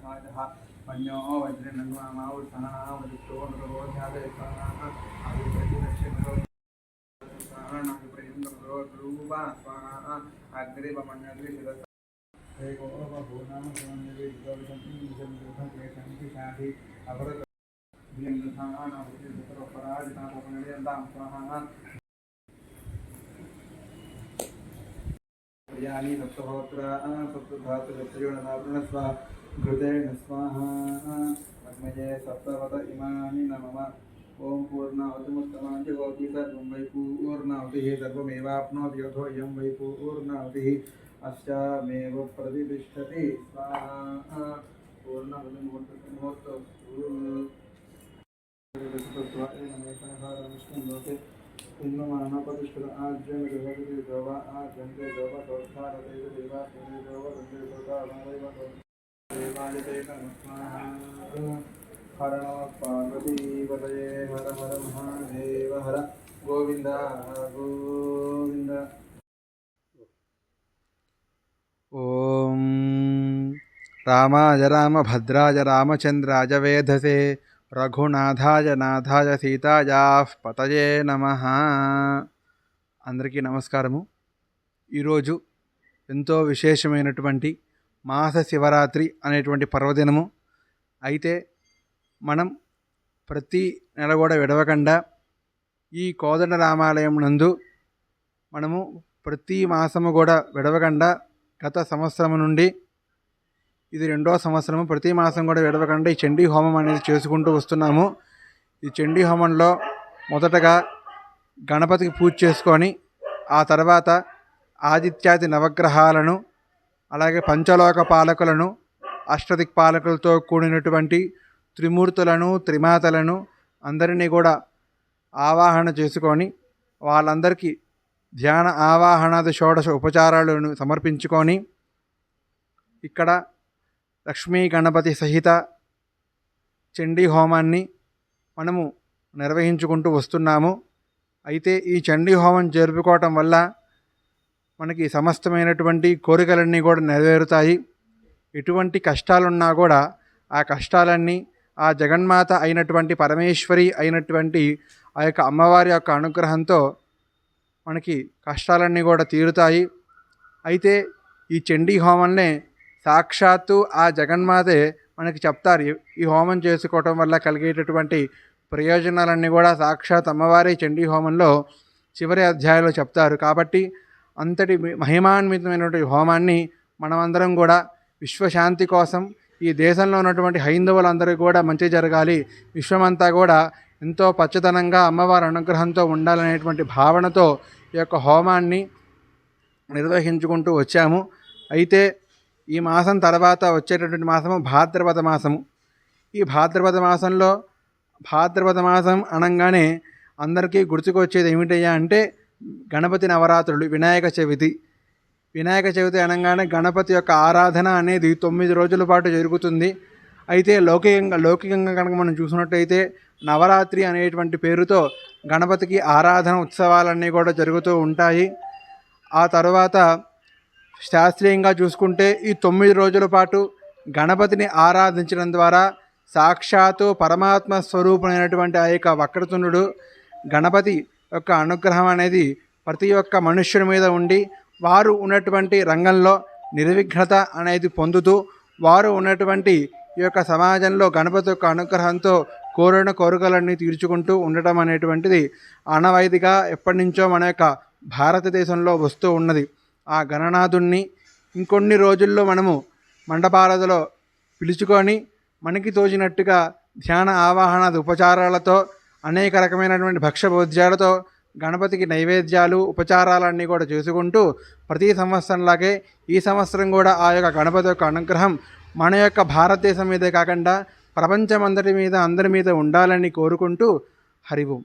मन्यो वज्रनन्वामावृतनावृत्तो नरोध्यादयस्वाहा आदिप्रतिरक्षणरूपा स्वाहा अग्रिवमन्यद्विशिरस एकोपभूनां समन्वितविदोषन्ति अवरत पराजितापनिर्यन्तां स्वाहा यानि सप्तहोत्रा सप्तधातुजत्रयोणनावृणस्वा घृतेन स्वाहा अग्नये सप्तवत इमानि नमः ओम पूर्णाहुतिमुत्तमाञ्च भवति सर्वं वै पूर्णाहुतिः सर्वमेवाप्नोति यथोऽयं वै पूर्णाहुतिः अस्यामेव प्रतिष्ठति स्वाहा पूर्णाहुतिमुत्तमाञ्च इन्नमानपतिष्ठित आज्यं जगति देवा आज्यन्ते देवा सौखारते देवा पुरे देवा वन्दे देवा अमरैव देवायते नमः हर नमः पार्वतीपतये हर हर महादेव हर गोविन्द गोविन्द ओम रामाय रामभद्राय रामचंद्राय वेधसे రఘునాథాయ నాథాయ సీతాయా పతయే నమః. అందరికీ నమస్కారము. ఈరోజు ఎంతో విశేషమైనటువంటి మాస శివరాత్రి అనేటువంటి పర్వదినము. అయితే మనం ప్రతి నెల కూడా విడవకుండా ఈ కోదండ రామాలయం నందు మనము ప్రతి మాసము కూడా విడవకుండా గత సంవత్సరం నుండి ఇది 2వ సంవత్సరము ప్రతి మాసం కూడా విడవకుండా ఈ చండీ హోమం అనేది చేసుకుంటూ వస్తున్నాము. ఈ చండీ హోమంలో మొదటగా గణపతికి పూజ చేసుకొని ఆ తర్వాత ఆదిత్యాది నవగ్రహాలను అలాగే పంచలోక పాలకులను అష్టదిక్పాలకులతో కూడినటువంటి త్రిమూర్తులను త్రిమాతలను అందరినీ కూడా ఆవాహన చేసుకొని వాళ్ళందరికీ ధ్యాన ఆవాహనాది షోడశ ఉపచారాలను సమర్పించుకొని ఇక్కడ లక్ష్మీ గణపతి సహిత చండీ హోమాన్ని మనము నిర్వహించుకుంటూ వస్తున్నాము. అయితే ఈ చండీ హోమం జరుపుకోవటం వల్ల మనకి సమస్తమైనటువంటి కోరికలన్నీ కూడా నెరవేరుతాయి. ఎటువంటి కష్టాలున్నా కూడా ఆ కష్టాలన్నీ ఆ జగన్మాత అయినటువంటి పరమేశ్వరి అయినటువంటి ఆ యొక్క అమ్మవారి యొక్క అనుగ్రహంతో మనకి కష్టాలన్నీ కూడా తీరుతాయి. అయితే ఈ చండీ హోమాన్నే సాక్షాత్తు ఆ జగన్మాతే మనకి చెప్తారు. ఈ హోమం చేసుకోవటం వల్ల కలిగేటటువంటి ప్రయోజనాలన్నీ కూడా సాక్షాత్ అమ్మవారి చండీ హోమంలో చివరి అధ్యాయంలో చెప్తారు. కాబట్టి అంతటి మహిమాన్వితమైనటువంటి హోమాన్ని మనమందరం కూడా విశ్వశాంతి కోసం ఈ దేశంలో ఉన్నటువంటి హైందవులందరికీ కూడా మంచి జరగాలి, విశ్వమంతా కూడా ఎంతో పచ్చదనంగా అమ్మవారి అనుగ్రహంతో ఉండాలనేటువంటి భావనతో ఈ యొక్క హోమాన్ని నిర్వహించుకుంటూ వచ్చాము. అయితే ఈ మాసం తర్వాత వచ్చేటటువంటి మాసము భాద్రపద మాసము. ఈ భాద్రపద మాసంలో భాద్రపద మాసం అనగానే అందరికీ గుర్తుకొచ్చేది ఏమిటయ్యా అంటే గణపతి నవరాత్రులు, వినాయక చవితి. వినాయక చవితి అనగానే గణపతి యొక్క ఆరాధన అనేది 9 రోజుల పాటు జరుగుతుంది. అయితే లౌకికంగా కనుక మనం చూసినట్టయితే నవరాత్రి అనేటువంటి పేరుతో గణపతికి ఆరాధన ఉత్సవాలన్నీ కూడా జరుగుతూ ఉంటాయి. ఆ తర్వాత శాస్త్రీయంగా చూసుకుంటే ఈ 9 రోజుల పాటు గణపతిని ఆరాధించడం ద్వారా సాక్షాత్తు పరమాత్మ స్వరూపమైనటువంటి ఆ యొక్క వక్రతుండు గణపతి యొక్క అనుగ్రహం అనేది ప్రతి ఒక్క మనుష్యుని మీద ఉండి వారు ఉన్నటువంటి రంగంలో నిర్విఘ్నత అనేది పొందుతూ వారు ఉన్నటువంటి ఈ యొక్క సమాజంలో గణపతి యొక్క అనుగ్రహంతో కోరిన కోరికలన్నీ తీర్చుకుంటూ ఉండటం అనేటువంటిది ఆనవాయితీగా ఎప్పటి నుంచో మన యొక్క భారతదేశంలో వస్తూ ఉన్నది. ఆ గణనాథుణ్ణి ఇంకొన్ని రోజుల్లో మనము మండపాలతో పిలుచుకొని మనకి తోచినట్టుగా ధ్యాన ఆవాహనాది ఉపచారాలతో అనేక రకమైనటువంటి భక్ష్యభోజ్యాలతో గణపతికి నైవేద్యాలు ఉపచారాలన్నీ కూడా చేసుకుంటూ ప్రతి సంవత్సరంలాగే ఈ సంవత్సరం కూడా ఆ యొక్క గణపతి యొక్క అనుగ్రహం మన యొక్క భారతదేశం మీదే కాకుండా ప్రపంచమంతటి మీద అందరి మీద ఉండాలని కోరుకుంటూ హరి ఓం.